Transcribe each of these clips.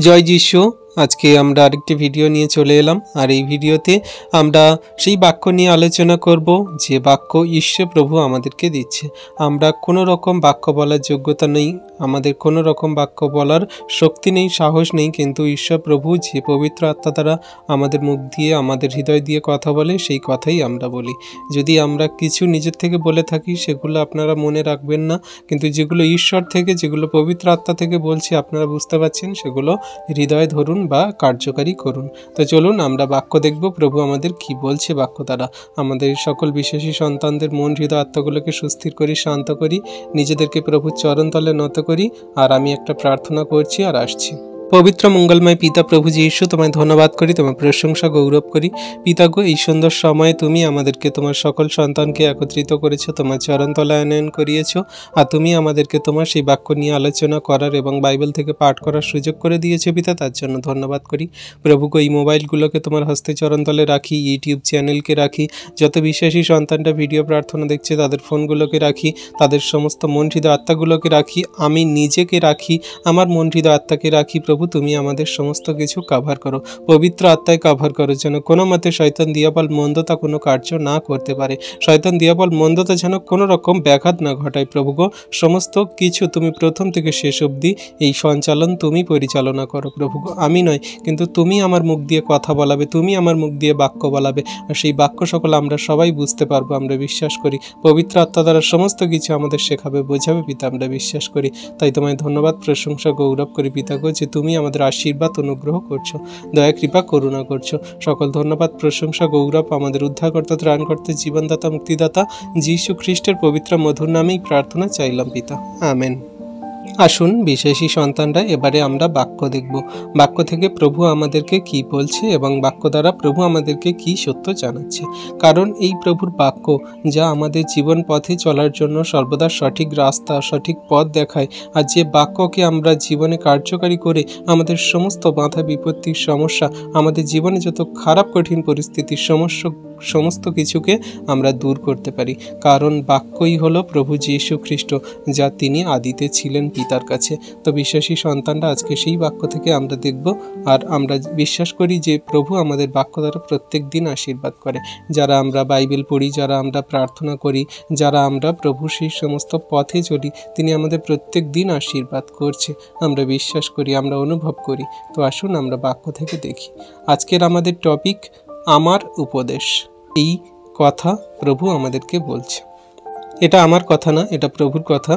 জয় যিশু। আজকে আমরা আরেকটি ভিডিও নিয়ে চলে এলাম, আর এই ভিডিওতে আমরা সেই বাক্য নিয়ে আলোচনা করব যে বাক্য ঈশ্বর প্রভু আমাদেরকে দিচ্ছে। আমরা কোনো রকম বাক্য বলার যোগ্যতা নেই, আমাদের কোনো রকম বাক্য বলার শক্তি নেই, সাহস নেই, কিন্তু ঈশ্বর প্রভু যে পবিত্র আত্মা দ্বারা আমাদের মুখ দিয়ে, আমাদের হৃদয় দিয়ে কথা বলে, সেই কথাই আমরা বলি। যদি আমরা কিছু নিজের থেকে বলে থাকি সেগুলো আপনারা মনে রাখবেন না, কিন্তু যেগুলো ঈশ্বর থেকে, যেগুলো পবিত্র আত্মা থেকে বলছি আপনারা বুঝতে পারছেন, সেগুলো হৃদয়ে ধরুন বা কার্যকারী করুন। তো চলুন আমরা বাক্য দেখব প্রভু আমাদের কি বলছে বাক্য দ্বারা। আমাদের সকল বিশ্বাসী সন্তানদের মন, হৃদয়, আত্মাগুলোকে সুস্থির করি, শান্ত করি, নিজেদেরকে প্রভুর চরণতলে নত করি। আর আমি একটা প্রার্থনা করছি আর আসছি। পবিত্র মঙ্গলময় পিতা প্রভু যীশু, তোমায় ধন্যবাদ করি, তোমার প্রশংসা গৌরব করি। পিতা গো, এই সুন্দর সময়ে তুমি আমাদেরকে, তোমার সকল সন্তানকে একত্রিত করেছো, তোমার চরণতলায় আনয়ন করিয়েছো, আর তুমি আমাদেরকে তোমার সেই বাক্য নিয়ে আলোচনা করার এবং বাইবেল থেকে পাঠ করার সুযোগ করে দিয়েছো পিতা, তার জন্য ধন্যবাদ করি। প্রভু গো, এই মোবাইলগুলোকে তোমার হস্তে চরণতলে রাখি, ইউটিউব চ্যানেলকে রাখি, যত বিশ্বাসী সন্তানরা ভিডিও প্রার্থনা দেখছে তাদের ফোনগুলোকে রাখি, তাদের সমস্ত মন, হৃদয়, আত্মাগুলোকে রাখি, আমি নিজেকে রাখি, আমার মন, হৃদয়, আত্মাকে রাখি। প্রভু তুমি আমাদের সমস্ত কিছু কাভার করো, পবিত্র আত্মায় কাভার করো, যেন কোনো মতে শয়তান দিয়াবল মন্দতা কোনো কার্য না করতে পারে, শয়তান দিয়াবল মন্দতা যেন কোনো রকম ব্যাঘাত না ঘটায়। প্রভু গো, সমস্ত কিছু তুমি প্রথম থেকে শেষ অবধি এই সঞ্চালন তুমি পরিচালনা করো। প্রভু গো, আমি নয়, কিন্তু তুমি আমার মুখ দিয়ে কথা বলাবে, তুমি আমার মুখ দিয়ে বাক্য বলাবে, আর সেই বাক্য সকল আমরা সবাই বুঝতে পারবো, আমরা বিশ্বাস করি। পবিত্র আত্মা দ্বারা সমস্ত কিছু আমাদের শেখাবে, বোঝাবে পিতা, আমরা বিশ্বাস করি। তাই তোমায় ধন্যবাদ, প্রশংসা, গৌরব করি পিতা গো, যে তুমি আমাদের আশীর্বাদ অনুগ্রহ করছো, দয়া, কৃপা, করুণা করছো। সকল ধন্যবাদ, প্রশংসা, গৌরব আমাদের উদ্ধারকর্তা, ত্রাণকর্তা, জীবনদাতা, মুক্তিদাতা যীশু খ্রিস্টের পবিত্র মধুর নামেই প্রার্থনা চাইলাম পিতা, আমেন। আসুন বিশ্বাসী সন্তানরা, এবারে আমরা বাক্য দেখব। বাক্য থেকে প্রভু আমাদেরকে কি বলছে এবং বাক্য দ্বারা প্রভু আমাদেরকে কি সত্য জানাচ্ছে। কারণ এই প্রভুর বাক্য যা আমাদের জীবন পথে চলার জন্য সর্বদা সঠিক রাস্তা, সঠিক পথ দেখায়। আর যে বাক্যকে আমরা জীবনে কার্যকারী করে আমাদের সমস্ত বাধা বিপত্তির সমস্যা, আমাদের জীবনে যত খারাপ কঠিন পরিস্থিতির সমস্ত কিছুকে আমরা দূর করতে পারি। কারণ বাক্যই হলো প্রভু যীশু খ্রিস্ট, যা তিনি আদিতে ছিলেন পিতার কাছে। তো বিশ্বাসী সন্তানরা, আজকে সেই বাক্য থেকে আমরা দেখব, আর আমরা বিশ্বাস করি যে প্রভু আমাদের বাক্য দ্বারা প্রত্যেক দিন আশীর্বাদ করে। যারা আমরা বাইবেল পড়ি, যারা আমরা প্রার্থনা করি, যারা আমরা প্রভু সেই সমস্ত পথে চলি, তিনি আমাদের প্রত্যেক দিন আশীর্বাদ করছে, আমরা বিশ্বাস করি, আমরা অনুভব করি। তো আসুন আমরা বাক্য থেকে দেখি। আজকের আমাদের টপিক আমার উপদেশ। এই কথা প্রভু আমাদেরকে বলছে, এটা আমার কথা না, এটা প্রভুর কথা।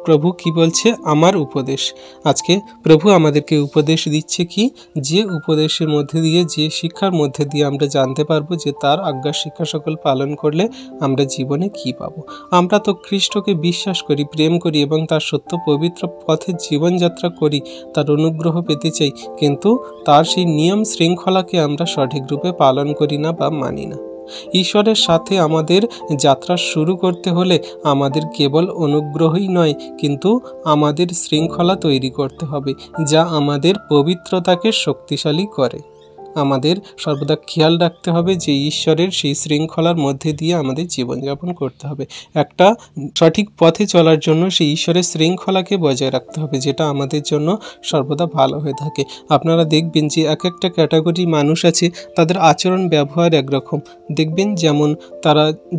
প্রভু কি বলছে? আমার উপদেশ। আজকে প্রভু আমাদেরকে উপদেশ দিচ্ছে কি, যে উপদেশের মধ্যে দিয়ে, যে শিক্ষার মধ্যে দিয়ে আমরা জানতে পারবো যে তার আজ্ঞা শিক্ষা সকল পালন করলে আমরা জীবনে কি পাবো। আমরা তো খ্রিস্টকে বিশ্বাস করি, প্রেম করি এবং তার সত্য পবিত্র পথে জীবনযাত্রা করি, তার অনুগ্রহ পেতে চাই, কিন্তু তার সেই নিয়ম শৃঙ্খলাকে আমরা সঠিক রূপে পালন করি না বা মানি না। ঈশ্বরের সাথে আমাদের যাত্রা শুরু করতে হলে আমাদের কেবল অনুগ্রহই নয়, কিন্তু আমাদের শৃঙ্খলা তৈরি করতে হবে, যা আমাদের পবিত্রতাকে শক্তিশালী করে। আমাদের সর্বদা খেয়াল রাখতে হবে যে ঈশ্বরের সেই শৃঙ্খলার মধ্যে দিয়ে আমাদের জীবনযাপন করতে হবে। একটা সঠিক পথে চলার জন্য সেই ঈশ্বরের শৃঙ্খলাকে বজায় রাখতে হবে, যেটা আমাদের জন্য সর্বদা ভালো হয়ে থাকে। আপনারা দেখবেন যে এক একটা ক্যাটাগরি মানুষ আছে, তাদের আচরণ ব্যবহার একরকম। দেখবেন যেমন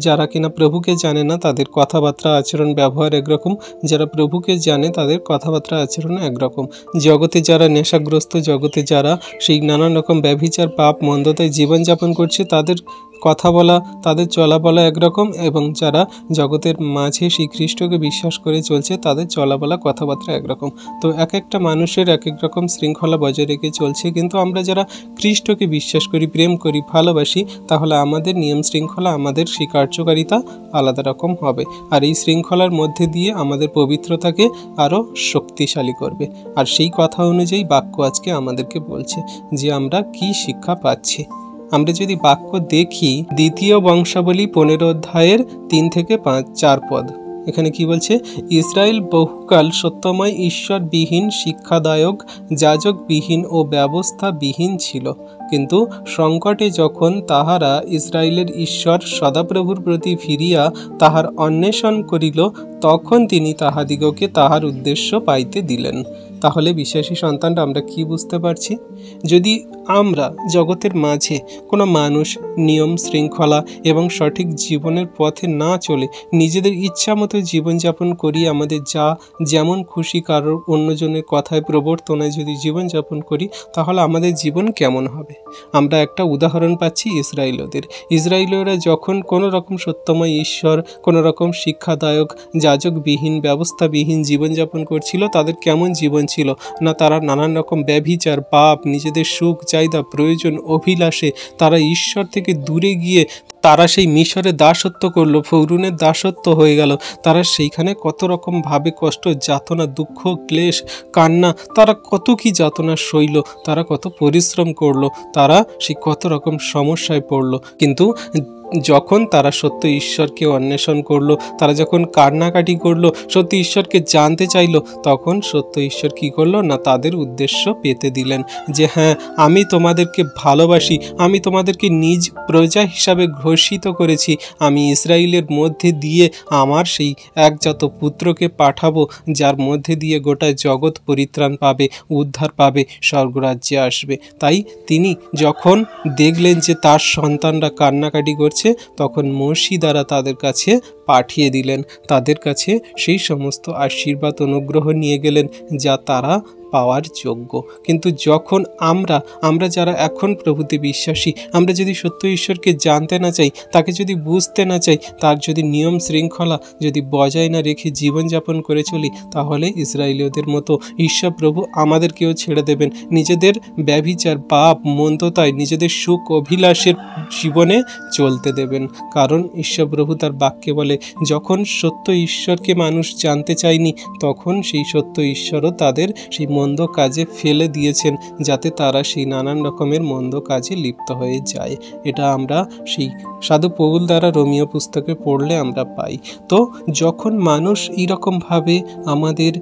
যারা কিনা প্রভুকে জানে না, তাদের কথাবার্তা আচরণ ব্যবহার একরকম, যারা প্রভুকে জানে তাদের কথাবার্তা আচরণ একরকম। জগতে যারা নেশাগ্রস্ত, জগতে যারা সেই নানান রকম বিচার, পাপ, মন্দতায় জীবনযাপন করছে, তাদের কথা বলা, তাদের চলা বলা একরকম, এবং যারা জগতের মাঝে সেই খ্রিস্টকে বিশ্বাস করে চলছে, তাদের চলা বলা, কথাবার্তা একরকম। তো এক একটা মানুষের এক এক রকম শৃঙ্খলা বজায় রেখে চলছে, কিন্তু আমরা যারা খ্রিস্টকে বিশ্বাস করি, প্রেম করি, ভালোবাসি, তাহলে আমাদের নিয়ম শৃঙ্খলা, আমাদের সেই কার্যকারিতা আলাদা রকম হবে। আর এই শৃঙ্খলার মধ্যে দিয়ে আমাদের পবিত্রতাকে আরও শক্তিশালী করবে। আর সেই কথা অনুযায়ী বাক্য আজকে আমাদেরকে বলছে যে আমরা কি শিক্ষা পাচ্ছি। আমরা যদি বাক্য দেখি, দ্বিতীয় বংশাবলী 15 অধ্যায়ের 3 থেকে 4 পদ, এখানে কি বলছে? ইসরায়েল বহুকাল সত্যময় ঈশ্বরবিহীন, শিক্ষাদায়ক, যাজকবিহীন ও ব্যবস্থাবিহীন ছিল, কিন্তু সংকটে যখন তাহারা ইসরায়েলের ঈশ্বর সদাপ্রভুর প্রতি ফিরিয়া তাহার অন্বেষণ করিল, তখন তিনি তাহাদিগকে তাহার উদ্দেশ্য পাইতে দিলেন। তাহলে বিশ্বাসী সন্তানরা আমরা কি বুঝতে পারছি? যদি আমরা জগতের মাঝে কোনো মানুষ নিয়ম শৃঙ্খলা এবং সঠিক জীবনের পথে না চলে নিজেদের ইচ্ছা মতো জীবনযাপন করি, আমাদের যেমন খুশি কারোর অন্যজনের কথায় প্রবর্তনায় যদি জীবনযাপন করি, তাহলে আমাদের জীবন কেমন হবে? আমরা একটা উদাহরণ পাচ্ছি ইসরায়েলীয়রা যখন কোনো রকম সত্যময় ঈশ্বর, কোনো রকম শিক্ষাদায়ক যাজকবিহীন ব্যবস্থাবিহীন জীবনযাপন করছিল, তাদের কেমন জীবন ছিল না? তারা নানান রকম ব্যভিচার, পাপ, নিজেদের সুখ চাহিদা, প্রয়োজন, অভিলাষে তারা ঈশ্বর থেকে দূরে গিয়ে তারা সেই মিশরের দাসত্ব করলো, ফরৌনের দাসত্ব হয়ে গেল। তারা সেইখানে কত রকমভাবে কষ্ট, যাতনা, দুঃখ, ক্লেশ, কান্না, তারা কত কি যাতনা সইল, তারা কত পরিশ্রম করলো, তারা সেই কত রকম সমস্যায় পড়লো। কিন্তু যখন তারা সত্য ঈশ্বরকে অন্বেষণ করলো, তারা যখন কান্নাকাটি করলো, সত্য ঈশ্বরকে জানতে চাইলো, তখন সত্য ঈশ্বর কী করলো না? তাদের উদ্দেশ্য পেতে দিলেন যে হ্যাঁ, আমি তোমাদেরকে ভালোবাসি, আমি তোমাদেরকে নিজ প্রজা হিসাবে ঘোষিত করেছি, আমি ইসরায়েলের মধ্যে দিয়ে আমার সেই একজাত পুত্রকে পাঠাবো, যার মধ্যে দিয়ে গোটা জগৎ পরিত্রাণ পাবে, উদ্ধার পাবে, স্বর্গরাজ্যে আসবে। তাই তিনি যখন দেখলেন যে তার সন্তানরা কান্নাকাটি করছে, তখন মসি দ্বারা তাদের কাছে পাঠিয়ে দিলেন, তাদের কাছে সেই সমস্ত আশীর্বাদ অনুগ্রহ নিয়ে গেলেন যা তারা পাওয়ার যোগ্য। কিন্তু যখন আমরা যারা এখন প্রভুতে বিশ্বাসী, আমরা যদি সত্য ঈশ্বরকে জানতে না চাই, তাকে যদি বুঝতে না চাই, তার যদি নিয়ম শৃঙ্খলা যদি বজায় না রেখে জীবনযাপন করে চলি, তাহলে ইসরায়েলীয়দের মতো ঈশ্বর প্রভু আমাদেরকেও ছেড়ে দেবেন, নিজেদের ব্যভিচার, পাপ, মন্দতায়, নিজেদের সুখ অভিলাষের জীবনে চলতে দেবেন। কারণ ঈশ্বর প্রভু তার বাক্যে বলে, যখন সত্য ঈশ্বরকে মানুষ জানতে চায়নি, তখন সেই সত্য ঈশ্বরও তাদের সেই মন্দ কাজে ফেলে দিয়েছেন, যাতে তারা সেই নানান রকমের মন্দ কাজে লিপ্ত হয়ে যায়। এটা আমরা সেই সাধু পৌল দ্বারা রোমীয় পুস্তকে পড়লে আমরা পাই। তো যখন মানুষ এইরকমভাবে আমাদের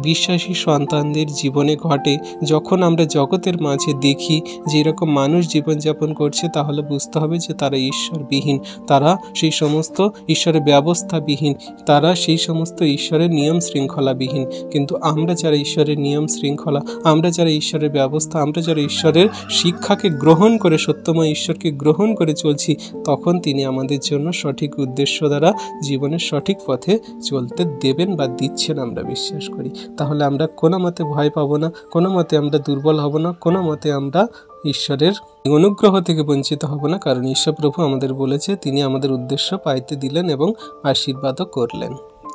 বিশ্বাসী সন্তানদের জীবনে ঘটে, যখন আমরা জগতের মাঝে দেখি যে এরকম মানুষ জীবনযাপন করছে, তাহলে বুঝতে হবে যে তারা ঈশ্বরবিহীন, তারা সেই সমস্ত ঈশ্বরের ব্যবস্থাবিহীন, তারা সেই সমস্ত ঈশ্বরের নিয়ম শৃঙ্খলাবিহীন। কিন্তু আমরা যারা ঈশ্বরের নিয়ম শৃঙ্খলা, আমরা যারা ঈশ্বরের ব্যবস্থা, আমরা যারা ঈশ্বরের শিক্ষাকে গ্রহণ করে, সত্যময় ঈশ্বরকে গ্রহণ করে চলছি, তখন তিনি আমাদের জন্য সঠিক উদ্দেশ্য দ্বারা জীবনের সঠিক পথে চলতে দেবেন বা দিচ্ছেন, আমরা বিশ্বাস করি। তাহলে আমরা কোনো মতে ভয় পাবো না, কোনো মতে আমরা দুর্বল হব না, কোনো মতে আমরা ঈশ্বরের অনুগ্রহ থেকে বঞ্চিত হব না। কারণ ঈশ্বর প্রভু আমাদের বলেছে, তিনি আমাদের উদ্দেশ্য পাইতে দিলেন এবং আশীর্বাদও করলেন।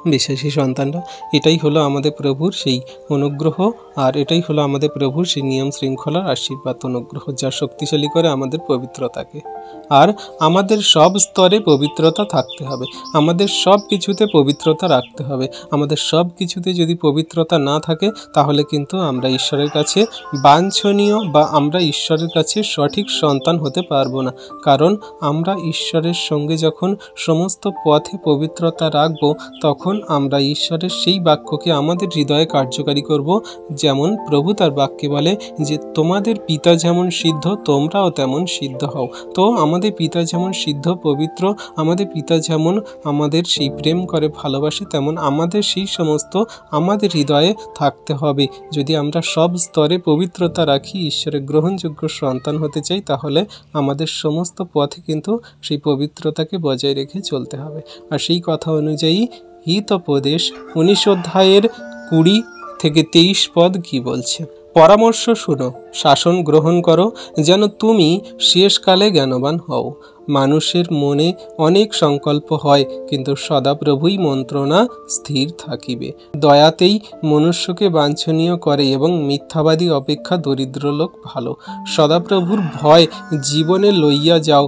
বিশ্বাসী সন্তানরা, এটাই হলো আমাদের প্রভুর সেই অনুগ্রহ, আর এটাই হলো আমাদের প্রভুর সেই নিয়ম শৃঙ্খলার আশীর্বাদ অনুগ্রহ, যা শক্তিশালী করে আমাদের পবিত্রতাকে। আর আমাদের সব স্তরে পবিত্রতা থাকতে হবে, আমাদের সব কিছুতে পবিত্রতা রাখতে হবে। আমাদের সব কিছুতে যদি পবিত্রতা না থাকে, তাহলে কিন্তু আমরা ঈশ্বরের কাছে বাঞ্ছনীয় বা আমরা ঈশ্বরের কাছে সঠিক সন্তান হতে পারবো না। কারণ আমরা ঈশ্বরের সঙ্গে যখন সমস্ত পথে পবিত্রতা রাখবো, তখন আমরা ঈশ্বরের সেই বাক্যকে আমাদের হৃদয়ে কার্যকারী করব। যেমন প্রভু তার বাক্যে বলে যে তোমাদের পিতা যেমন সিদ্ধ, তোমরাও তেমন সিদ্ধ হও। তো আমাদের পিতা যেমন সিদ্ধ পবিত্র, আমাদের পিতা যেমন আমাদের সেই প্রেম করে ভালোবাসে, তেমন আমাদের সেই সমস্ত আমাদের হৃদয়ে থাকতে হবে। যদি আমরা সব স্তরে পবিত্রতা রাখি, ঈশ্বরের গ্রহণযোগ্য সন্তান হতে চাই, তাহলে আমাদের সমস্ত পথে কিন্তু সেই পবিত্রতাকে বজায় রেখে চলতে হবে। আর সেই কথা অনুযায়ী হিতোপদেশ 19 অধ্যায়ের 20 থেকে 23 পদ কি বলছে? পরামর্শ শুনো, শাসন গ্রহণ করো, যেন তুমি শেষকালে জ্ঞানবান হও। মানুষের মনে অনেক সংকল্প হয়, কিন্তু সদাপ্রভুই মন্ত্রণা স্থির থাকিবে। দয়াতেই মনুষ্যকে বাঞ্ছনীয় করে এবং মিথ্যাবাদী অপেক্ষা দরিদ্র লোক ভালো। সদাপ্রভুর ভয় জীবনে লইয়া যাও,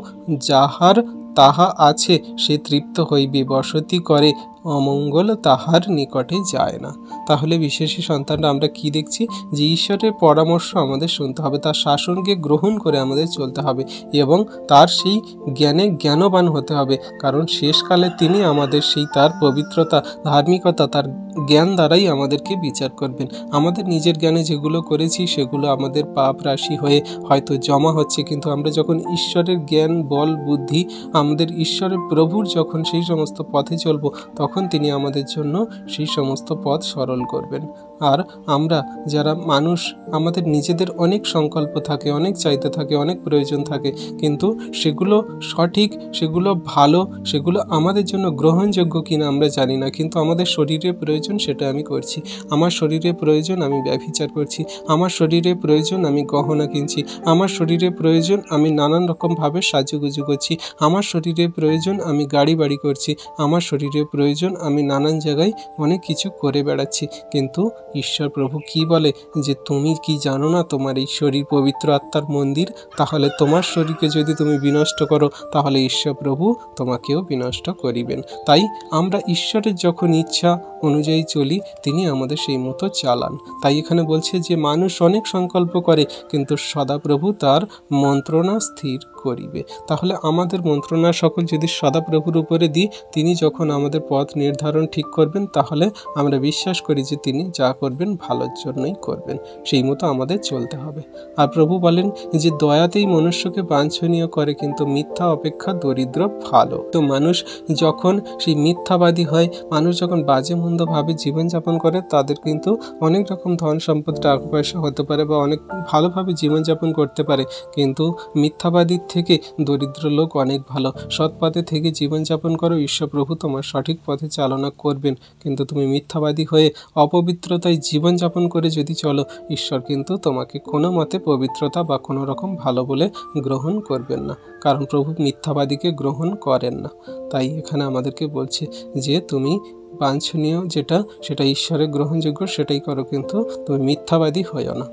যাহার তাহা আছে সে তৃপ্ত হইবে, বসতি করে অমঙ্গল তাহার নিকটে যায় না। তাহলে বিশেষী সন্তানরা আমরা কি দেখছি? যে ঈশ্বরের পরামর্শ আমাদের শুনতে হবে, তার শাসনকে গ্রহণ করে আমাদের চলতে হবে এবং তার সেই জ্ঞানে জ্ঞানবান হতে হবে। কারণ শেষকালে তিনি আমাদের সেই তার পবিত্রতা, ধার্মিকতা, তার জ্ঞান দ্বারাই আমাদেরকে বিচার করবেন। আমাদের নিজের জ্ঞানে যেগুলো করেছি সেগুলো আমাদের পাপ রাশি হয়ে হয়তো জমা হচ্ছে, কিন্তু আমরা যখন ঈশ্বরের জ্ঞান, বল, বুদ্ধি, আমাদের ঈশ্বরের প্রভুর যখন সেই সমস্ত পথে চলবো, তখন তখন তিনি আমাদের জন্য সেই সমস্ত পথ সরল করবেন। আর আমরা যারা মানুষ, আমাদের নিজেদের অনেক সংকল্প থাকে, অনেক চাইতে থাকে, অনেক প্রয়োজন থাকে, কিন্তু সেগুলো সঠিক, সেগুলো ভালো, সেগুলো আমাদের জন্য গ্রহণযোগ্য কিনা আমরা জানি না। কিন্তু আমাদের শরীরে প্রয়োজন সেটা আমি করছি, আমার শরীরে প্রয়োজন আমি ব্যভিচার করছি, আমার শরীরে প্রয়োজন আমি গহনা কিনছি, আমার শরীরে প্রয়োজন আমি নানান রকমভাবে সাজুগুজু করছি, আমার শরীরে প্রয়োজন আমি গাড়ি বাড়ি করছি, আমার শরীরে প্রয়োজন আমি নানান জায়গায় অনেক কিছু করে বেড়াচ্ছি। কিন্তু ঈশ্বর প্রভু কি বলে যে তুমি কি জানো না তোমার এই শরীর পবিত্র আত্মার মন্দির? তাহলে তোমার শরীরকে যদি তুমি বিনষ্ট করো তাহলে ঈশ্বর প্রভু তোমাকেও বিনষ্ট করিবেন। তাই আমরা ঈশ্বরের যখন ইচ্ছা অনুযায়ী চলি, তিনি আমাদের সেই মতো চালান। তাই এখানে বলছে যে মানুষ অনেক সংকল্প করে, কিন্তু সদাপ্রভু তার মন্ত্রণা স্থির করিবে। তাহলে আমাদের মন্ত্রণা সকল যদি সদাপ্রভুর উপরে দিই, তিনি যখন আমাদের পথ নির্ধারণ ঠিক করবেন, তাহলে আমরা বিশ্বাস করি যে তিনি যা করবেন ভালোর জন্যই করবেন, সেই মতো আমাদের চলতে হবে। আর প্রভু বলেন যে দয়াতেই মনুষ্যকে বাঞ্ছনীয় করে, কিন্তু মিথ্যা অপেক্ষা দরিদ্র ভালো। তো মানুষ যখন সেই মিথ্যাবাদী হয়, মানুষ যখন বাজে মন্দভাবে জীবনযাপন করে, তাদের কিন্তু অনেক রকম ধন সম্পদ, টাকা পয়সা হতে পারে বা অনেক ভালোভাবে জীবনযাপন করতে পারে, কিন্তু মিথ্যাবাদীর থেকে দরিদ্র লোক অনেক ভালো। সৎ পথে থেকে জীবনযাপন করো, ঈশ্বর প্রভু তোমার সঠিক পথে চালনা করবেন। কিন্তু তুমি মিথ্যাবাদী হয়ে অপবিত্রতায় জীবনযাপন করে যদি চলো, ঈশ্বর কিন্তু তোমাকে কোনো মতে পবিত্রতা বা কোনো রকম ভালো বলে গ্রহণ করবেন না, কারণ প্রভু মিথ্যাবাদীকে গ্রহণ করেন না। তাই এখানে আমাদেরকে বলছে যে তুমি বাঞ্ছনীয় যেটা, সেটা ঈশ্বরের গ্রহণযোগ্য সেটাই করো, কিন্তু তুমি মিথ্যাবাদী হইও না।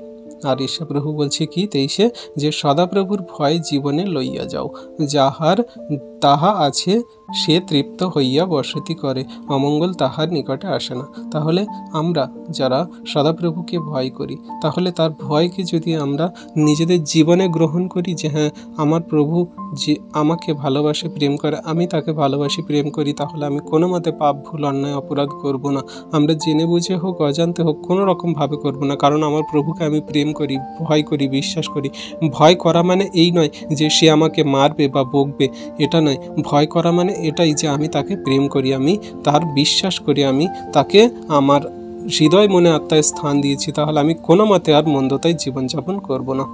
আর ঈশ্বর প্রভু বলছে কি 23 যে সদাপ্রভুর ভয় জীবনে লইয়া যাও, যাহার তাহা আছে সে তৃপ্ত হইয়া বসতি করে, অমঙ্গল তাহার নিকটে আসে না। তাহলে আমরা যারা সদাপ্রভুকে ভয় করি, তাহলে তার ভয়কে যদি আমরা নিজেদের জীবনে গ্রহণ করি যে হ্যাঁ আমার প্রভু যে আমাকে ভালোবাসে, প্রেম করে, আমি তাকে ভালোবাসি, প্রেম করি, তাহলে আমি কোনো মতে পাপ, ভুল, অন্যায়, অপরাধ করব না। আমরা জেনে বুঝে হোক অজান্তে হোক কোনো রকমভাবে করব না, কারণ আমার প্রভুকে আমি প্রেম করি, ভয় করি, বিশ্বাস করি। ভয় করা মানে এই নয় যে সে আমাকে মারবে বা বকবে, এটা নয়। ভয় করা মানে এটাই যে আমি তাকে প্রেম করি, আমি তার বিশ্বাস করি, আমি তাকে আমার হৃদয় মনে আত্মায় স্থান দিয়েছি, তাহলে আমি কোনো মতে আর মন্দতায় জীবনযাপন করব না।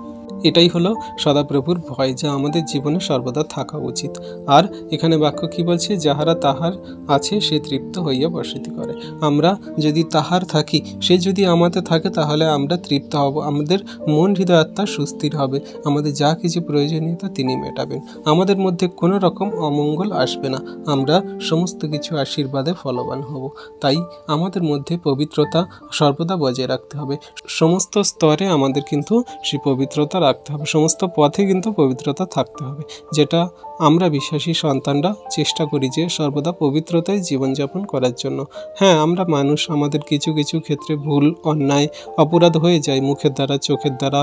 এটাই হলো সদাপ্রভুর ভয়, যা আমাদের জীবনে সর্বদা থাকা উচিত। আর এখানে বাক্য কি বলছে? যাহারা তাহার আছে সে তৃপ্ত হইয়া বসতি করে। আমরা যদি তাহার থাকি, সে যদি আমাদের থাকে, তাহলে আমরা তৃপ্ত হব, আমাদের মন হৃদয় আত্মা সুস্থির হবে, আমাদের যা কিছু প্রয়োজনীয়তা তিনি মেটাবেন, আমাদের মধ্যে কোনো রকম অমঙ্গল আসবে না, আমরা সমস্ত কিছু আশীর্বাদে ফলবান হব। তাই আমাদের মধ্যে পবিত্রতা সর্বদা বজায় রাখতে হবে। সমস্ত স্তরে আমাদের কিন্তু সেই পবিত্রতা রাখতে হবে, সমস্ত পথে কিন্তু পবিত্রতা থাকতে হবে, যেটা আমরা বিশ্বাসী সন্তানরা চেষ্টা করি যে সর্বদা পবিত্রতায় জীবনযাপন করার জন্য। হ্যাঁ, আমরা মানুষ, আমাদের কিছু কিছু ক্ষেত্রে ভুল, অন্যায়, অপরাধ হয়ে যায়, মুখের দ্বারা, চোখের দ্বারা,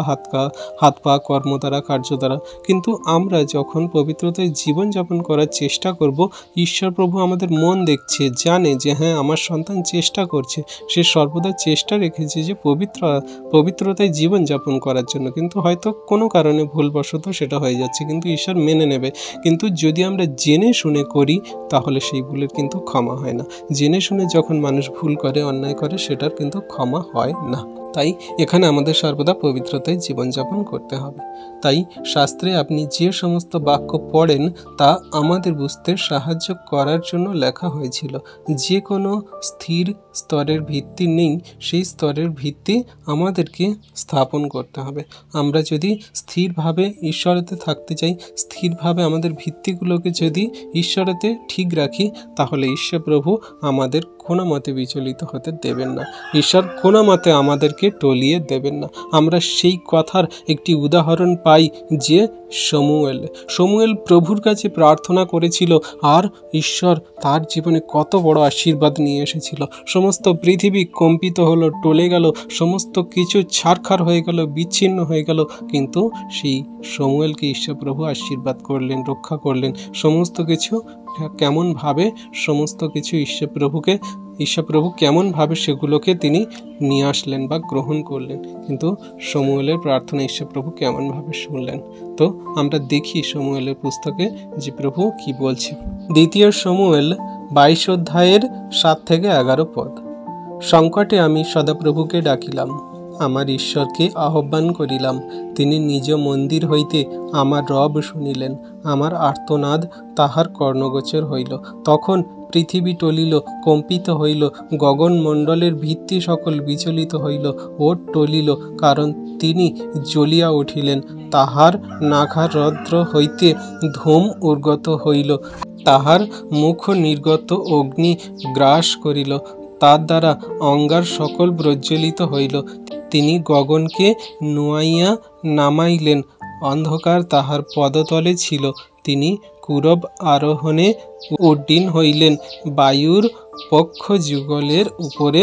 হাত পা কর্ম দ্বারা, কার্য দ্বারা, কিন্তু আমরা যখন পবিত্রতায় জীবনযাপন করার চেষ্টা করব, ঈশ্বর প্রভু আমাদের মন দেখছে, জানে যে হ্যাঁ আমার সন্তান চেষ্টা করছে, সে সর্বদা চেষ্টা রেখেছে যে পবিত্রতায় জীবনযাপন করার জন্য, কিন্তু হয়তো কোনো কারণে ভুলবশত সেটা হয়ে যাচ্ছে, কিন্তু ঈশ্বর মেনে নেবে। কিন্তু যদি আমরা জেনে শুনে করি, তাহলে সেই ভুলের কিন্তু ক্ষমা হয় না। জেনে শুনে যখন মানুষ ভুল করে, অন্যায় করে, সেটার কিন্তু ক্ষমা হয় না। তাই এখানে আমাদের সর্বদা পবিত্রতায় জীবনযাপন করতে হবে। তাই শাস্ত্রে আপনি যে সমস্ত বাক্য পড়েন তা আমাদের বুঝতে সাহায্য করার জন্য লেখা হয়েছিল। যে কোনো স্থির স্তরের ভিত্তি নেই, সেই স্তরের ভিত্তি আমাদেরকে স্থাপন করতে হবে। আমরা যদি স্থিরভাবে ঈশ্বরেতে থাকতে চাই, স্থিরভাবে আমাদের ভিত্তিগুলোকে যদি ঈশ্বরেতে ঠিক রাখি, তাহলে ঈশ্বর প্রভু আমাদের কোনো মতে বিচলিত হতে দেবেন না, ঈশ্বর কোনো মতে আমাদেরকে টলিয়ে দেবেন না। আমরা সেই কথার একটি উদাহরণ পাই যে সমুয়েল প্রভুর কাছে প্রার্থনা করেছিল, আর ঈশ্বর তার জীবনে কত বড় আশীর্বাদ নিয়ে এসেছিল। সমস্ত পৃথিবী কম্পিত হলো, টলে গেল, সমস্ত কিছু ছারখার হয়ে গেল, বিচ্ছিন্ন হয়ে গেল, কিন্তু সেই সমুয়েলকে ঈশ্বর প্রভু আশীর্বাদ করলেন, রক্ষা করলেন। সমস্ত কিছু কেমনভাবে, সমস্ত কিছু ঈশ্বর প্রভু কেমনভাবে সেগুলোকে তিনি নিয়ে আসলেন বা গ্রহণ করলেন, কিন্তু সমুয়েলের প্রার্থনা ঈশ্বর প্রভু কেমনভাবে শুনলেন। তো আমরা দেখি সমুয়েলের পুস্তকে যে প্রভু কি বলছে। 2 শমূয়েল 22 অধ্যায়ের 7 থেকে 11 পদ। সংকটে আমি সদাপ্রভুকে ডাকিলাম, আমার ঈশ্বরকে আহ্বান করিলাম। তিনি নিজ মন্দির হইতে আমার রব শুনিলেন, আমার আর্তনাদ তাহার কর্ণগোচর হইল। তখন পৃথিবী টলিল, কম্পিত হইল, গগনমণ্ডলের ভিত্তি সকল বিচলিত হইল ও টলিল, কারণ তিনি জ্বলিয়া উঠিলেন। তাহার নাঘার রন্ধ্র হইতে ধূম উর্গত হইল, তাহার মুখ নির্গত অগ্নি গ্রাস করিল, তার দ্বারা অঙ্গার সকল প্রজ্বলিত হইল। তিনি গগনকে নুয়াইয়া নামাইলেন, অন্ধকার তাহার পদতলে ছিল। তিনি কুরব আরোহণে উড্ডীন হইলেন, বায়ুর পক্ষ যুগলের উপরে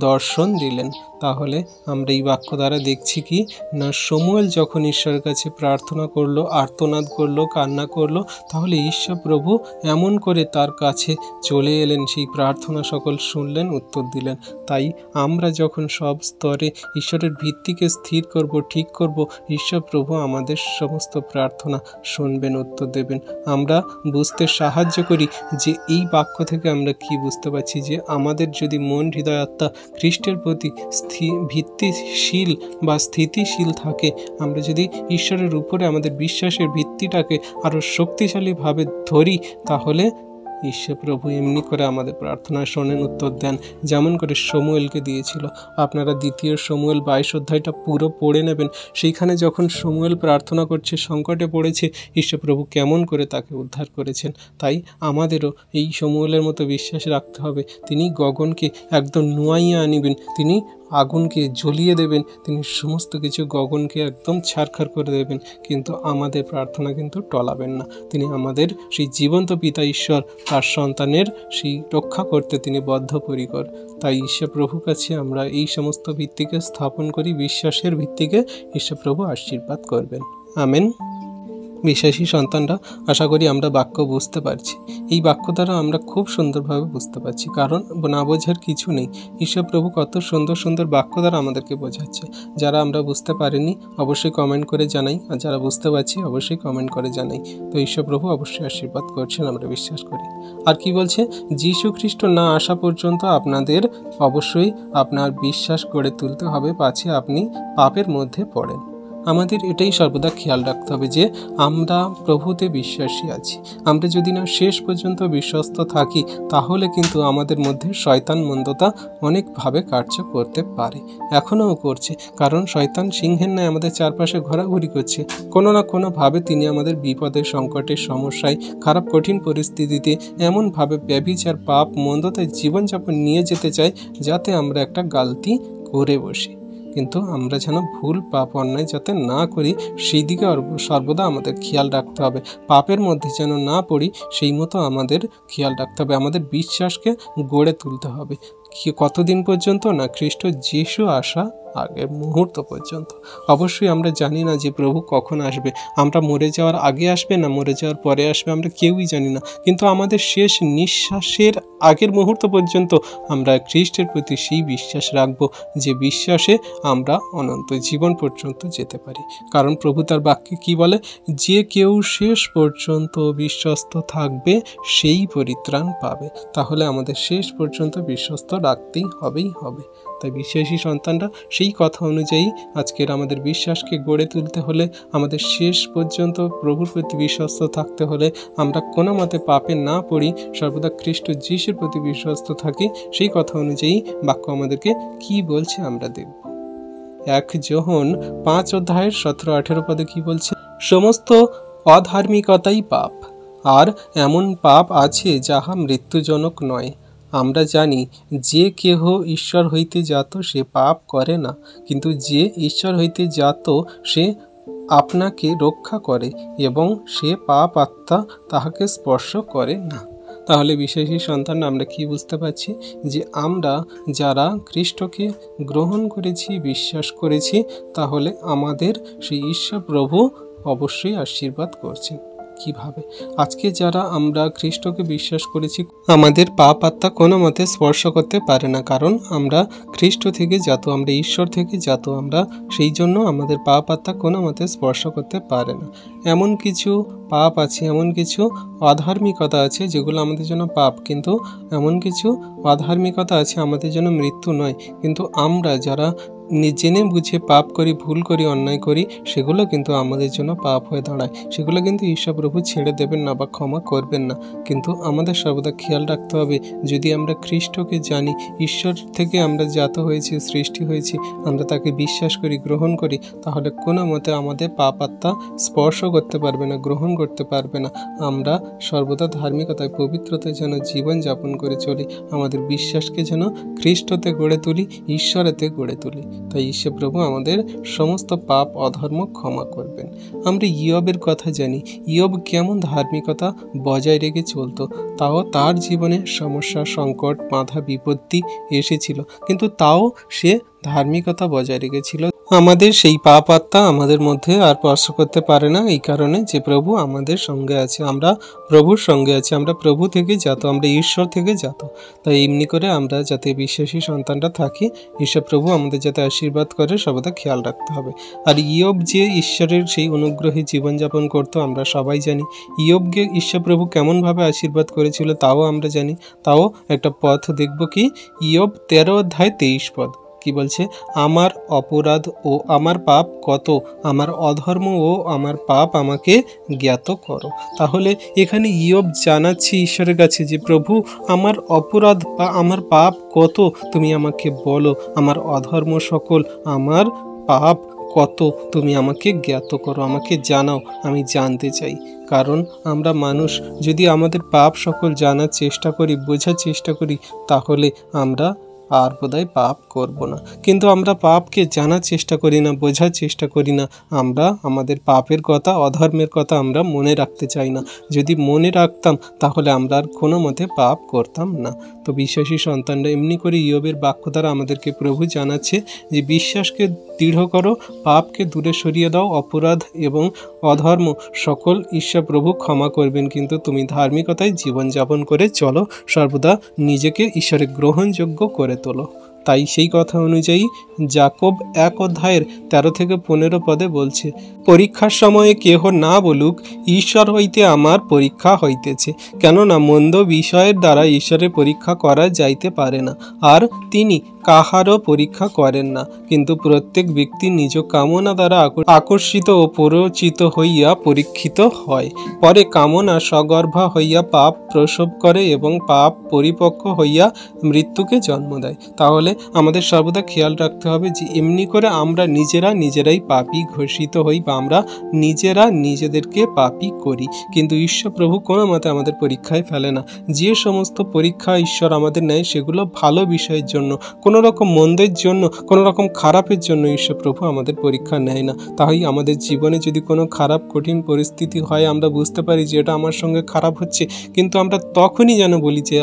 দর্শন দিলেন। তাহলে আমরা এই বাক্য দ্বারা দেখছি কি না, শমূয়েল যখন ঈশ্বরের কাছে প্রার্থনা করলো, আর্তনাদ করলো, কান্না করলো, তাহলে ঈশ্বর প্রভু এমন করে তার কাছে চলে এলেন, সেই প্রার্থনা সকল শুনলেন, উত্তর দিলেন। তাই আমরা যখন সব স্তরে ঈশ্বরের ভিত্তিকে স্থির করব, ঠিক করব, ঈশ্বর প্রভু আমাদের সমস্ত প্রার্থনা শুনবেন, উত্তর দেবেন। আমরা বুঝতে সাহায্য করি যে এই বাক্য থেকে আমরা কি বুঝতে পারছি, যে আমাদের যদি মন, হৃদয়, আত্মা খ্রিস্টের প্রতি ভিত্তিশীল বা স্থিতিশীল থাকে, আমরা যদি ঈশ্বরের উপরে আমাদের বিশ্বাসের ভিত্তিটাকে আরও শক্তিশালীভাবে ধরি, তাহলে ঈশ্বর প্রভু এমনি করে আমাদের প্রার্থনা শোনেন, উত্তর দেন, যেমন করে শমূয়েলকে দিয়েছিল। আপনারা 2 শমূয়েল 22 অধ্যায়টা পুরো পড়ে নেবেন। সেইখানে যখন শমূয়েল প্রার্থনা করছে, সংকটে পড়েছে, ঈশ্বর প্রভু কেমন করে তাকে উদ্ধার করেছেন। তাই আমাদেরও এই শমূয়েলের মতো বিশ্বাস রাখতে হবে। তিনি গগনকে একদম নুয়াইয়া আনিবেন, তিনি আগুনকে জ্বলিয়ে দেবেন, তিনি সমস্ত কিছু গগনকে একদম ছারখার করে দেবেন, কিন্তু আমাদের প্রার্থনা কিন্তু টলাবেন না। তিনি আমাদের সেই জীবন্ত পিতা ঈশ্বর, তার সন্তানের সেই রক্ষা করতে তিনি বদ্ধপরিকর। তাই ঈশ্বর প্রভুর কাছে আমরা এই সমস্ত ভিত্তিকে স্থাপন করি, বিশ্বাসের ভিত্তিকে ঈশ্বর প্রভু আশীর্বাদ করবেন। আমেন। বিশ্বাসী সন্তানরা, আশা করি আমরা বাক্য বুঝতে পারছি। এই বাক্য দ্বারা আমরা খুব সুন্দরভাবে বুঝতে পারছি, কারণ না বোঝার কিছু নেই। ঈশ্বর প্রভু কত সুন্দর সুন্দর বাক্য দ্বারা আমাদেরকে বোঝাচ্ছে। যারা আমরা বুঝতে পারিনি অবশ্যই কমেন্ট করে জানাই, আর যারা বুঝতে পারছি অবশ্যই কমেন্ট করে জানাই। তো ঈশ্বর প্রভু অবশ্যই আশীর্বাদ করছেন, আমরা বিশ্বাস করি। আর কি বলছে, যীশু খ্রিস্ট না আসা পর্যন্ত আপনাদের অবশ্যই আপনার বিশ্বাস গড়ে তুলতে হবে, পাছে আপনি পাপের মধ্যে পড়েন। আমাদের এটাই সর্বদা খেয়াল রাখতে হবে যে আমরা প্রভুতে বিশ্বাসী আছি। আমরা যদি না শেষ পর্যন্ত বিশ্বস্ত থাকি, তাহলে কিন্তু আমাদের মধ্যে শয়তান মন্দতা অনেকভাবে কার্য করতে পারে, এখনও করছে। কারণ শয়তান সিংহের ন্যায় আমাদের চারপাশে ঘোরাঘুরি করছে। কোনো না কোনোভাবে তিনি আমাদের বিপদে, সংকটে, সমস্যায়, খারাপ কঠিন পরিস্থিতিতে এমনভাবে ব্যভিচার, পাপ, মন্দতায় জীবনযাপন নিয়ে যেতে চায়, যাতে আমরা একটা গালতি করে বসি। কিন্তু আমরা যেন ভুল, পাপ, অন্যায় যাতে না করি, সেই দিকে সর্বদা আমাদের খেয়াল রাখতে হবে। পাপের মধ্যে যেন না পড়ি, সেই মতো আমাদের খেয়াল রাখতে হবে। আমাদের বিশ্বাসকে গড়ে তুলতে হবে। কতদিন পর্যন্ত না, খ্রিস্ট যিশু আসা আগের মুহূর্ত পর্যন্ত। অবশ্যই আমরা জানি না যে প্রভু কখন আসবে। আমরা মরে যাওয়ার আগে আসবে না মরে যাওয়ার পরে আসবে, আমরা কেউই জানি না। কিন্তু আমাদের শেষ নিঃশ্বাসের আগের মুহূর্ত পর্যন্ত আমরা খ্রিস্টের প্রতি সেই বিশ্বাস রাখব, যে বিশ্বাসে আমরা অনন্ত জীবন পর্যন্ত যেতে পারি। কারণ প্রভু তার বাক্যে কি বলে, যে কেউ শেষ পর্যন্ত বিশ্বস্ত থাকবে সেই পরিত্রাণ পাবে। তাহলে আমাদের শেষ পর্যন্ত বিশ্বস্ত রাখতেই হবে। তাই বিশ্বাসী সন্তানরা, সেই কথা অনুযায়ী আজকের আমাদের বিশ্বাসকে গড়ে তুলতে হলে, আমাদের শেষ পর্যন্ত প্রভুর প্রতি বিশ্বস্ত থাকতে হলে, আমরা কোনো মতে পাপে না পড়ি, সর্বদা খ্রিস্ট যিশুর প্রতি বিশ্বস্ত থাকি। সেই কথা অনুযায়ী বাক্য আমাদেরকে কি বলছে আমরা দেখব। 1 যোহন 5 অধ্যায়ের 17-18 পদে কি বলছে, সমস্ত অধার্মিকতাই পাপ, আর এমন পাপ আছে যাহা মৃত্যুজনক নয়। আমরা জানি যে কেহ ঈশ্বর হইতে জাত সে পাপ করে না, কিন্তু যে ঈশ্বর হইতে জাত সে আপনাকে রক্ষা করে, এবং সে পাপ আত্মা তাহাকে স্পর্শ করে না। তাহলে বিশ্বাসী সন্তান, আমরা কি বুঝতে পারছি, যে আমরা যারা খ্রিস্টকে গ্রহণ করেছি, বিশ্বাস করেছি, তাহলে আমাদের সেই ঈশ্বর প্রভু অবশ্যই আশীর্বাদ করছেন। কিভাবে? আজকে যারা আমরা খ্রিস্টকে বিশ্বাস করেছি, আমাদের পাপ আত্মা কোনো মতে স্পর্শ করতে পারে না, কারণ আমরা খ্রিস্ট থেকে জাত, আমরা ঈশ্বর থেকে জাত, আমরা সেই জন্য আমাদের পাপ আত্মা কোনো মতে স্পর্শ করতে পারে না। এমন কিছু পাপ আছে, এমন কিছু অধার্মিকতা আছে যেগুলো আমাদের জন্য পাপ, কিন্তু এমন কিছু অধার্মিকতা আছে আমাদের জন্য মৃত্যু নয়। কিন্তু আমরা যারা জেনে বুঝে পাপ করি, ভুল করি, অন্যায় করি, সেগুলো কিন্তু আমাদের জন্য পাপ হয়ে দাঁড়ায়। সেগুলো কিন্তু ঈশ্বর প্রভু ছেড়ে দেবেন না বা ক্ষমা করবেন না। কিন্তু আমাদের সর্বদা খেয়াল রাখতে হবে, যদি আমরা খ্রিস্টকে জানি, ঈশ্বর থেকে আমরা জাত হয়েছি, সৃষ্টি হয়েছি, আমরা তাকে বিশ্বাস করি, গ্রহণ করি, তাহলে কোনো মতে আমাদের পাপ আত্মা স্পর্শ করতে পারবে না, গ্রহণ করতে পারবে না। আমরা সর্বদা ধার্মিকতায়, পবিত্রতায় যেন জীবন যাপন করে চলি, আমাদের বিশ্বাসকে যেন খ্রিস্টতে গড়ে তুলি, ঈশ্বরেতে গড়ে তুলি। তাই ঈশ্বর প্রভু আমাদের সমস্ত পাপ অধর্ম ক্ষমা করবেন। আমরা ইয়বের কথা জানি, ইয়ব কেমন ধার্মিকতা বজায় রেখে চলতো, তাও তার জীবনে সমস্যা, সংকট, বাধা, বিপত্তি এসেছিল, কিন্তু তাও সে ধার্মিকতা বজায় রেখেছিল। আমাদের সেই পাপ আত্মা আমাদের মধ্যে আর স্পর্শ করতে পারে না, এই কারণে যে প্রভু আমাদের সঙ্গে আছে, আমরা প্রভুর সঙ্গে আছি, আমরা প্রভু থেকে জাত, আমরা ঈশ্বর থেকে জাত। তাই এমনি করে আমরা যাতে বিশ্বাসী সন্তানরা থাকি, ঈশ্বর প্রভু আমাদের যাতে আশীর্বাদ করে সর্বদা খেয়াল রাখতে হবে। আর ইয়ব যে ঈশ্বরের সেই অনুগ্রহে জীবনযাপন করতো আমরা সবাই জানি। ইয়বকে ঈশ্বর প্রভু কেমনভাবে আশীর্বাদ করেছিল তাও আমরা জানি। তাও একটা পথ দেখব, কি ইয়ব 13 অধ্যায় 23 পদ কি বলছে? আমার অপরাধ ও আমার পাপ কত, আমার অধর্ম ও আমার পাপ আমাকে জ্ঞাত করো। তাহলে এখানে ইয়ব জানাচ্ছে ঈশ্বরের কাছে যে প্রভু, আমার অপরাধ বা আমার পাপ কত তুমি আমাকে বলো, আমার অধর্ম সকল, আমার পাপ কত তুমি আমাকে জ্ঞাত করো, আমাকে জানাও, আমি জানতে চাই। কারণ আমরা মানুষ, যদি আমাদের পাপ সকল জানার চেষ্টা করি, বোঝার চেষ্টা করি, তাহলে আমরা আর বোধহয় পাপ করব না। কিন্তু আমরা পাপকে জানার চেষ্টা করি না, বোঝার চেষ্টা করি না, আমরা আমাদের পাপের কথা, অধর্মের কথা আমরা মনে রাখতে চাই না। যদি মনে রাখতাম তাহলে আমরা আর কোনো মতে পাপ করতাম না। তো বিশ্বাসী সন্তানরা এমনি করে ইয়বের বাক্য দ্বারা আমাদেরকে প্রভু জানাচ্ছে যে বিশ্বাসকে দৃঢ় করো, পাপকে দূরে সরিয়ে দাও, অপরাধ এবং অধর্ম সকল ঈশ্বর প্রভু ক্ষমা করবেন, কিন্তু তুমি ধার্মিকতায় জীবনযাপন করে চলো, সর্বদা নিজেকে ঈশ্বরের গ্রহণযোগ্য করে তোলো। তাই সেই কথা অনুযায়ী যাকব 1 অধ্যায়ের 13 থেকে 15 পদে বলছে, পরীক্ষার সময়ে কেহ না বলুক ঈশ্বর হইতে আমার পরীক্ষা হইতেছে, কেননা মন্দ বিষয়ের দ্বারা ঈশ্বরের পরীক্ষা করা যাইতে পারে না, আর তিনি কাহারও পরীক্ষা করেন না, কিন্তু প্রত্যেক ব্যক্তি নিজ কামনা দ্বারা আকর্ষিত ও প্ররোচিত হইয়া পরীক্ষিত হয়। পরে কামনা সগর্ভা হইয়া পাপ প্রসব করে এবং পাপ পরিপক্ক হইয়া মৃত্যুকে জন্ম দেয়। তাহলে আমাদের সর্বদা খেয়াল রাখতে হবে যে এমনি করে আমরা নিজেরাই পাপী ঘোষিত হই বা আমরা নিজেরা নিজেদেরকে পাপী করি, কিন্তু ঈশ্বর প্রভু কোনো মতে আমাদের পরীক্ষায় ফেলে না। যে সমস্ত পরীক্ষা ঈশ্বর আমাদের নেয় সেগুলো ভালো বিষয়ের জন্য, কোনো রকম মন্দের জন্য, কোনো রকম খারাপের জন্য ঈশ্বর প্রভু আমাদের পরীক্ষা নেয় না। তাই আমাদের জীবনে যদি কোনো খারাপ কঠিন পরিস্থিতি হয়, আমরা বুঝতে পারি যে এটা আমার সঙ্গে খারাপ হচ্ছে, কিন্তু আমরা তখনই যেন বলি যে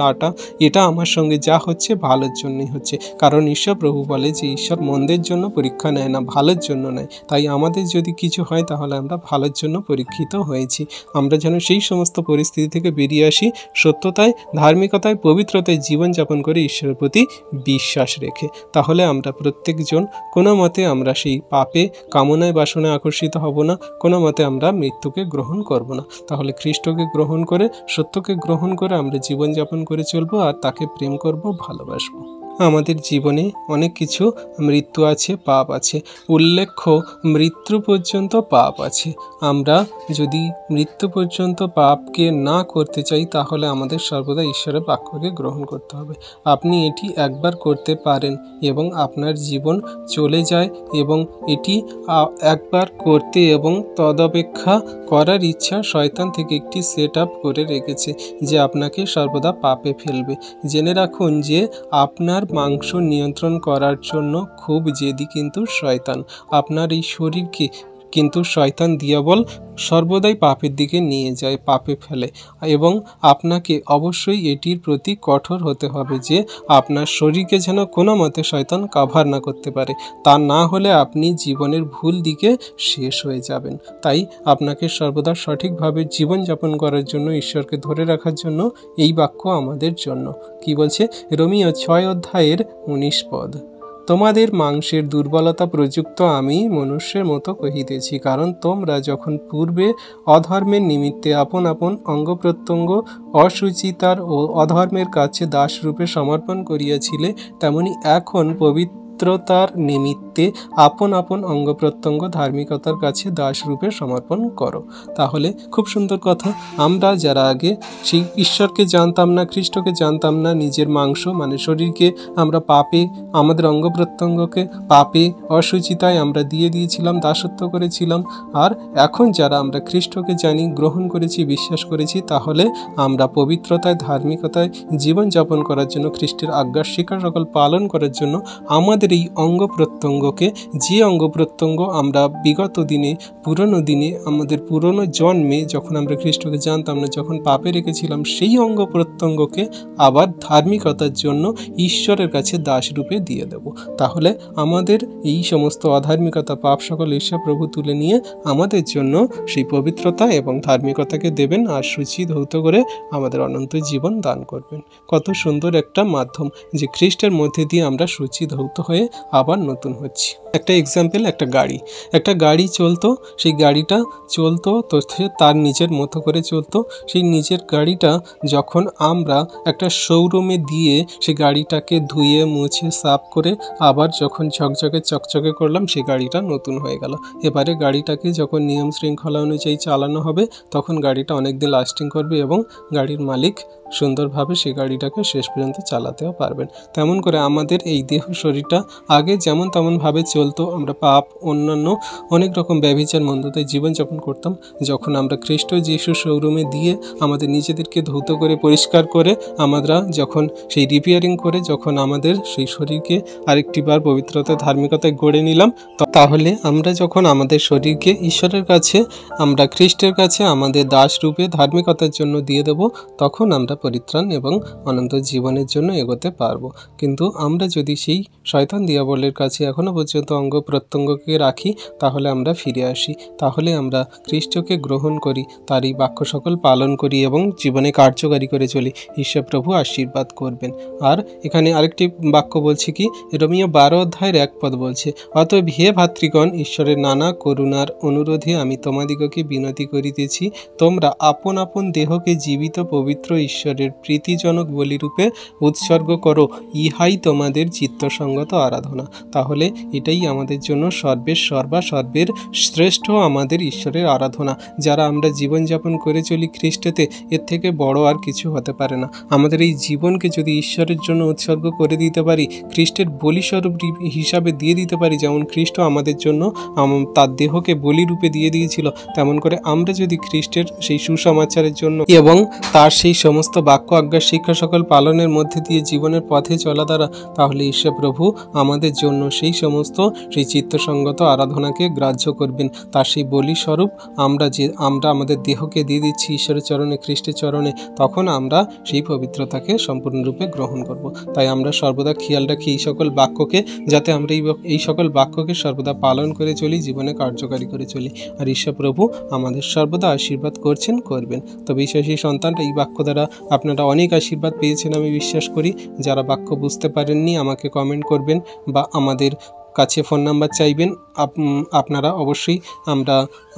এটা আমার সঙ্গে যা হচ্ছে ভালোর জন্যই হচ্ছে, কারণ ঈশ্বর প্রভু বলে যে ঈশ্বর মন্দের জন্য পরীক্ষা নেয় না, ভালোর জন্য নেয়। তাই আমাদের যদি কিছু হয় তাহলে আমরা ভালোর জন্য পরীক্ষিত হয়েছি। আমরা যেন সেই সমস্ত পরিস্থিতি থেকে বেরিয়ে আসি সত্যতায়, ধার্মিকতায়, পবিত্রতায় জীবনযাপন করে ঈশ্বরের প্রতি বিশ্বাস রেখে। তাহলে আমরা প্রত্যেকজন কোনো মতে আমরা সেই পাপে, কামনায়, বাসনায় আকর্ষিত হব না, কোনো মতে আমরা মৃত্যুকে গ্রহণ করব না। তাহলে খ্রিস্টকে গ্রহণ করে, সত্যকে গ্রহণ করে আমরা জীবনযাপন করে চলবো আর তাকে প্রেম করব, ভালোবাসবো। আমাদের জীবনে অনেক কিছু মৃত্যু আছে, পাপ আছে। উল্লেখ্য, মৃত্যু পর্যন্ত পাপ আছে। আমরা যদি মৃত্যু পর্যন্ত পাপকে না করতে চাই তাহলে আমাদের সর্বদা ঈশ্বরের বাক্যকে গ্রহণ করতে হবে। আপনি এটি একবার করতে পারেন এবং আপনার জীবন চলে যায়, এবং এটি একবার করতে এবং তদপেক্ষা করার ইচ্ছা শয়তান থেকে একটি সেট আপ করে রেখেছে যে আপনাকে সর্বদা পাপে ফেলবে। জেনে রাখুন যে আপনার মাংস নিয়ন্ত্রণ করার জন্য খুব জেদি কিন্তু শয়তান। আপনার এই শরীরকে কিন্তু শয়তান দিয়াবল সর্বদাই পাপের দিকে নিয়ে যায়, পাপে ফেলে। এবং আপনাকে অবশ্যই এটির প্রতি কঠোর হতে হবে যে আপনার শরীরকে যেন কোনো মতে শয়তান কাভার না করতে পারে। তা না হলে আপনি জীবনের ভুল দিকে শেষ হয়ে যাবেন। তাই আপনাকে সর্বদা সঠিকভাবে জীবনযাপন করার জন্য, ঈশ্বরকে ধরে রাখার জন্য এই বাক্য আমাদের জন্য। কি বলছে? রোমীয় 6:19 পদ, তোমাদের মাংসের দুর্বলতা প্রযুক্ত আমি মনুষ্যের মতো কহিতেছি, কারণ তোমরা যখন পূর্বে অধর্মের নিমিত্তে আপন আপন অঙ্গপ্রত্যঙ্গ অসুচিতার ও অধর্মের কাছে দাসরূপে সমর্পণ করিয়াছিলে, তেমনি এখন পবিত্রতার নিমিত্তে আপন আপন অঙ্গপ্রত্যঙ্গ ধার্মিকতার কাছে দাসরূপে সমর্পণ করো। তাহলে খুব সুন্দর কথা। আমরা যারা আগে সেই ঈশ্বরকে জানতাম না, খ্রিস্টকে জানতাম না, নিজের মাংস মানে শরীরকে আমরা পাপে, আমাদের অঙ্গ প্রত্যঙ্গকে পাপে অসুচিতায় আমরা দিয়ে দিয়েছিলাম, দাসত্ব করেছিলাম। আর এখন যারা আমরা খ্রিস্টকে জানি, গ্রহণ করেছি, বিশ্বাস করেছি, তাহলে আমরা পবিত্রতায়, ধার্মিকতায় জীবনযাপন করার জন্য, খ্রিস্টের আজ্ঞার শিক্ষা সকল পালন করার জন্য আমাদের এই অঙ্গ প্রত্যঙ্গকে, যে অঙ্গ প্রত্যঙ্গ আমরা বিগত দিনে, পুরনো দিনে, আমাদের পুরনো জন্মে যখন আমরা খ্রিস্টকে জানতাম না, যখন পাপে রেখেছিলাম, সেই অঙ্গ প্রত্যঙ্গকে আবার ধার্মিকতার জন্য ঈশ্বরের কাছে দাসরূপে দিয়ে দেব। তাহলে আমাদের এই সমস্ত অধার্মিকতা, পাপ সকল ঈশ্বর প্রভু তুলে নিয়ে আমাদের জন্য সেই পবিত্রতা এবং ধার্মিকতাকে দেবেন, আর সূচি ধৌত করে আমাদের অনন্ত জীবন দান করবেন। কত সুন্দর একটা মাধ্যম যে খ্রিস্টের মধ্যে দিয়ে আমরা সূচি ধৌত হয়ে আবার নতুন হচ্ছি। একটা এক্সাম্পল, একটা গাড়ি চলতো, সেই গাড়িটা চলতো তো সে তার নিজের মতো করে চলতো। সেই নিজের গাড়িটা যখন আমরা একটা শোরুমে দিয়ে সেই গাড়িটাকে ধুয়ে মুছে সাফ করে আবার যখন চকচকে করলাম, সেই গাড়িটা নতুন হয়ে গেল। এবারে গাড়িটাকে যখন নিয়ম শৃঙ্খলা অনুযায়ী চালানো হবে, তখন গাড়িটা অনেকদিন লাস্টিং করবে এবং গাড়ির মালিক সুন্দরভাবে সেই গাড়িটাকে শেষ পর্যন্ত চালাতেও পারবেন। তেমন করে আমাদের এই দেহ শরীরটা আগে যেমন তেমনভাবে চলতো, আমরা পাপ, অন্যান্য অনেক রকম ব্যভিচার, মন্দতায় জীবনযাপন করতাম। যখন আমরা খ্রিস্ট যিশু শোরুমে দিয়ে আমাদের নিজেদেরকে ধৌত করে, পরিষ্কার করে, আমরা যখন সেই রিপেয়ারিং করে যখন আমাদের সেই শরীরকে আরেকটিবার পবিত্রতা, ধার্মিকতায় গড়ে নিলাম, তাহলে আমরা যখন আমাদের শরীরকে ঈশ্বরের কাছে, আমরা খ্রিস্টের কাছে আমাদের দাস রূপে ধার্মিকতার জন্য দিয়ে দেব, তখন আমরা পরিত্রাণ এবং অনন্ত জীবনের জন্য এগোতে পারবো। কিন্তু আমরা যদি সেই শয়তান দিয়াবলের কাছে এখনো পর্যন্ত অঙ্গ প্রত্যঙ্গকে রাখি, তাহলে আমরা ফিরে আসি, তাহলে আমরা খ্রিস্টকে গ্রহণ করি, তার এই বাক্য সকল পালন করি এবং জীবনে কার্যকারী করে চলি, ঈশ্বর প্রভু আশীর্বাদ করবেন। আর এখানে আরেকটি বাক্য বলছে কি, রোমীয় 12:1 পদ বলছে, অতএব হে ভাতৃগণ, ঈশ্বরের নানা করুণার অনুরোধে আমি তোমাদিগকে বিনতি করিতেছি, তোমরা আপন আপন দেহকে জীবিত, পবিত্র, ঈশ্বরের প্রীতিজনক বলিরূপে উৎসর্গ করো, ইহাই তোমাদের চিত্তসঙ্গত আরাধনা। তাহলে এটাই আমাদের জন্য সর্বের শ্রেষ্ঠ আমাদের ঈশ্বরের আরাধনা। যারা আমরা জীবনযাপন করে চলি খ্রিস্টেতে, এর থেকে বড় আর কিছু হতে পারে না। আমাদের এই জীবনকে যদি ঈশ্বরের জন্য উৎসর্গ করে দিতে পারি, খ্রিস্টের বলিস্বরূপ হিসাবে দিয়ে দিতে পারি, যেমন খ্রিস্ট আমাদের জন্য তার দেহকে বলিরূপে দিয়ে দিয়েছিল, তেমন করে আমরা যদি খ্রিস্টের সেই সুসমাচারের জন্য এবং তার সেই সমস্ত বাক্য, আজ্ঞা, শিক্ষা সকল পালনের মধ্যে দিয়ে জীবনের পথে চলা দ্বারা, তাহলে ঈশ্বর প্রভু আমাদের জন্য সেই সমস্ত সেই চিত্তসঙ্গত আরাধনাকে গ্রাহ্য করবেন। তার সেই বলিস্বরূপ আমরা আমাদের দেহকে দিয়ে দিচ্ছি ঈশ্বরের চরণে, খ্রিস্টের চরণে, তখন আমরা সেই পবিত্রতাকে সম্পূর্ণরূপে গ্রহণ করব। তাই আমরা সর্বদা খেয়াল রাখি এই সকল বাক্যকে, যাতে আমরা এই সকল বাক্যকে সর্বদা পালন করে চলি, জীবনে কার্যকারী করে চলি। আর ঈশ্বর প্রভু আমাদের সর্বদা আশীর্বাদ করবেন। তবে বিশ্বাসী সন্তানরা, এই বাক্য দ্বারা আপনারা অনেক আশীর্বাদ পেয়েছেন আমি বিশ্বাস করি। যারা বাক্য বুঝতে পারেননি আমাকে কমেন্ট করবেন বা আমাদের কাছে ফোন নাম্বার চাইবেন, আপনারা অবশ্যই আমরা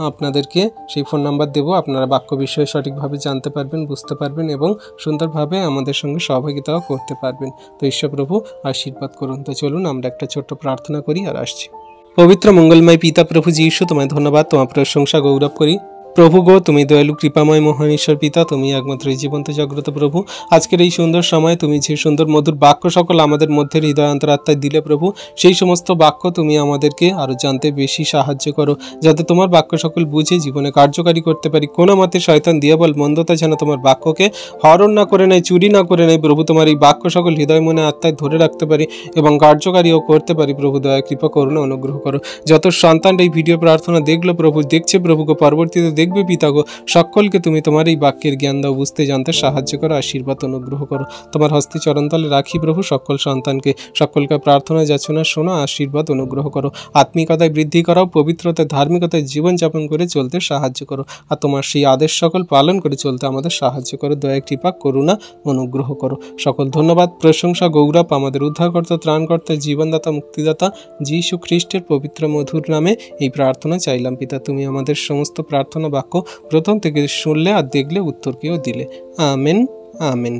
আপনাদেরকে সেই ফোন নাম্বার দেব। আপনারা বাক্য বিষয়ে সঠিকভাবে জানতে পারবেন, বুঝতে পারবেন এবং সুন্দরভাবে আমাদের সঙ্গে সহভাগিতাও করতে পারবেন। তো ঈশ্বর প্রভু আশীর্বাদ করুন। তো চলুন আমরা একটা ছোট্ট প্রার্থনা করি আর আসছি। পবিত্র মঙ্গলময় পিতা প্রভু যীশু, তোমায় ধন্যবাদ, তোমার প্রশংসা গৌরব করি। প্রভু গো, তুমি দয়ালু কৃপাময় মহান ঈশ্বর পিতা, তুমি একমাত্র জীবন্ত জাগ্রত প্রভু। আজকের এই সুন্দর সময় তুমি যে সুন্দর মধুর বাক্য সকল আমাদের মধ্যে হৃদয় অন্তরাত্মায় দিলে প্রভু, সেই সমস্ত বাক্য তুমি আমাদেরকে আরও জানতে বেশি সাহায্য করো, যাতে তোমার বাক্য সকল বুঝে জীবনে কার্যকারী করতে পারি। কোনো মতে শয়তান দিয়াবল মন্দতা যেন তোমার বাক্যকে হরণ না করে নেয়, চুরি না করে নেয় প্রভু। তোমার এই বাক্য সকল হৃদয় মনে আত্মায় ধরে রাখতে পারি এবং কার্যকারীও করতে পারি প্রভু। দয়া কৃপা করুণা অনুগ্রহ করো। যত সন্তান এই ভিডিও প্রার্থনা দেখলো প্রভু, দেখছে প্রভু গো, পরবর্তীতে দেখবে পিতা গো, সকলকে তুমি তোমার এই বাক্যের জ্ঞান দাও, বুঝতে জানতে সাহায্য করো, আশীর্বাদ অনুগ্রহ করো। তোমার হস্তে চরণতলে রাখি প্রভু সকল সন্তানকে, সকলকে প্রার্থনা যাচনা শোনো, আশীর্বাদ অনুগ্রহ করো। আত্মিকতায় বৃদ্ধি করাও, পবিত্রতায় ধার্মিকতায় জীবনযাপন করে চলতে সাহায্য করো, আর তোমার সেই আদেশ সকল পালন করে চলতে আমাদের সাহায্য করো। দয়া কৃপা করুণা অনুগ্রহ করো। সকল ধন্যবাদ প্রশংসা গৌরব আমাদের উদ্ধারকর্তা, ত্রাণকর্তা, জীবনদাতা, মুক্তিদাতা যীশু খ্রিস্টের পবিত্র মধুর নামে এই প্রার্থনা চাইলাম পিতা। তুমি আমাদের সমস্ত প্রার্থনা বাক্য প্রথম থেকে শুনলে আর দেখলে, উত্তরকেও দিলে। Amen, amen.